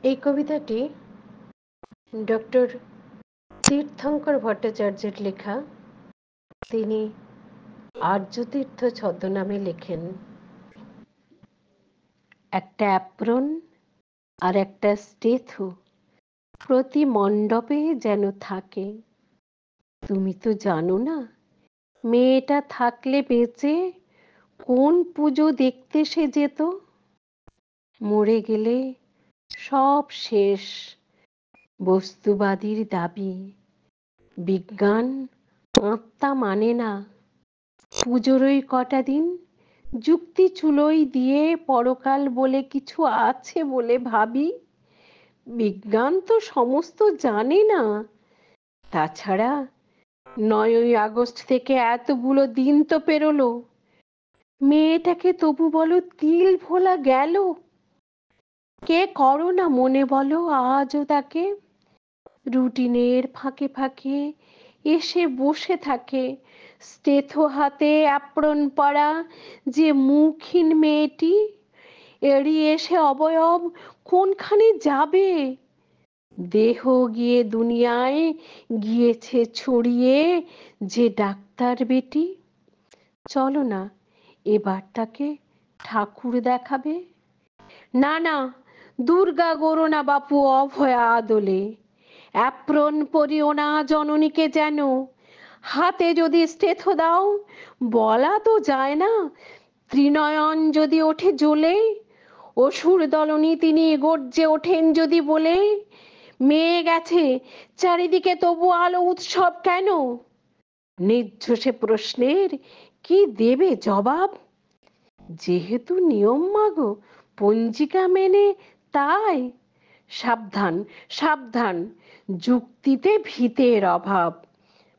এই কবিতাটি ডক্টর তীর্থঙ্কর ভট্টাচার্যের লেখা। তিনি আর্যতীর্থ ছদ্মনামে লেখেন। একটা অ্যাপ্রন আর একটা স্টেথো প্রতি মণ্ডপে যেন থাকে। তুমি তো জানো না মেয়েটা থাকলে বেঁচে কোন পুজো দেখতে সে যেত। মরে গেলে সব শেষ বস্তুবাদীর দাবি। বিজ্ঞান আত্মা মানে না। পুজোর ওই কটা দিন যুক্তি চুলোই দিয়ে পরকাল বলে কিছু আছে বলে ভাবি। বিজ্ঞান তো সমস্ত জানে না। তাছাড়া 9ই আগস্ট থেকে এতগুলো দিন তো পেরোলো, মেয়েটাকে তবু বলো তিল ভোলা গেল। কে করো না মনে বলো আজও তাকে। রুটিনের ফাঁকে ফাঁকে এসে বসে থাকে স্টেথো হাতে অ্যাপ্রন পরা যে মুখহীন মেয়েটি। এড়িয়ে এসে অবয়ব কোনখানে যাবে। দেহ গিয়ে দুনিয়ায় গিয়েছে ছড়িয়ে যে ডাক্তার বেটি। চলো না এবার তাকে ঠাকুর দেখাবে। না না, দুর্গা গড়ো না বাপু অভয়া আদলে। অ্যাপ্রন পরিও না জননীকে যেন। হাতে যদি স্টেথো দাও বলা তো যায় না ত্রিনয়ন যদি ওঠে জ্বলে। অসুর দলনী তিনি গর্জে ওঠেন যদি বলে। মেয়ে গেছে চারিদিকে তবু আলো উৎসব কেন। নির্ঝ সে প্রশ্নের কি দেবে জবাব। যেহেতু নিয়ম মাগো পঞ্জিকা মেনে তাই। সাবধান সাবধান, যুক্তিতে ভিতের অভাব।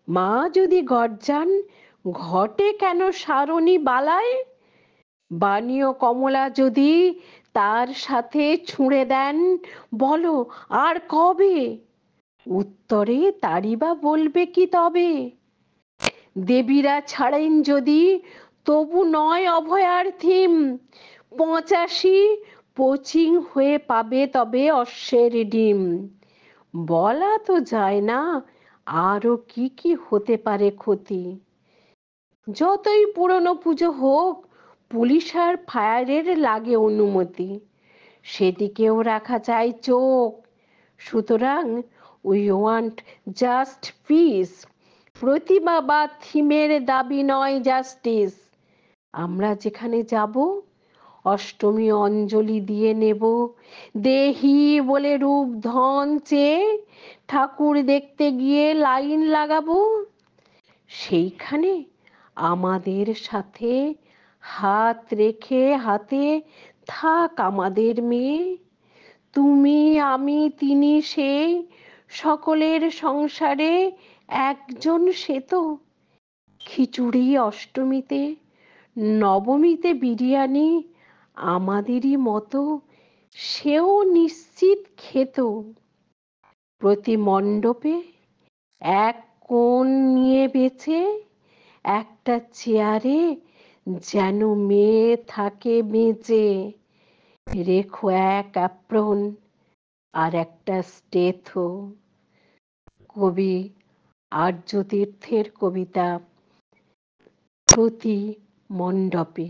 মা যদি গর্জান ঘটে কেন সারণী বালায়। বাণীয় কমলা যদি তার সাথে ছুঁড়ে দেন বলো আর কবে। উত্তরে তারি বা বলবে কি তবে। দেবীরা ছাড়েন যদি তবু নয় অভয়ার থিম। 85 কোচিং হয়ে পাবে তবে অশ্বের ডিম। বলা তো যায় না আরো কি কি হতে পারে ক্ষতি। যতই পুরনো পুজো হোক পুলিশ আর ফায়ারের লাগে অনুমতি। সেদিকেও রাখা চাই চোখ। সুতরাং উই ওয়ান্ট জাস্ট পিস। প্রতিমা বা থিমের দাবি নয় জাস্টিস। আমরা যেখানে যাব অষ্টমী অঞ্জলি দিয়ে নেব দেহি বলে রূপ ধন চেয়ে ঠাকুর দেখতে গিয়ে লাইন লাগাবো। সেইখানে আমাদের সাথে হাত রেখে হাতে থাক আমাদের মেয়ে। তুমি আমি তিনি সে সকলের সংসারে একজন সে তো। খিচুড়ি অষ্টমীতে নবমীতে বিরিয়ানি আমাদেরই মতো সেও নিশ্চিত খেত। প্রতি মণ্ডপে এক কোণ নিয়ে বেছে একটা চেয়ারে যেন মেয়ে থাকে বেঁচে। রেখো এক অ্যাপ্রন আর একটা স্টেথো। কবি আর্যতীর্থের কবিতা প্রতি মণ্ডপে।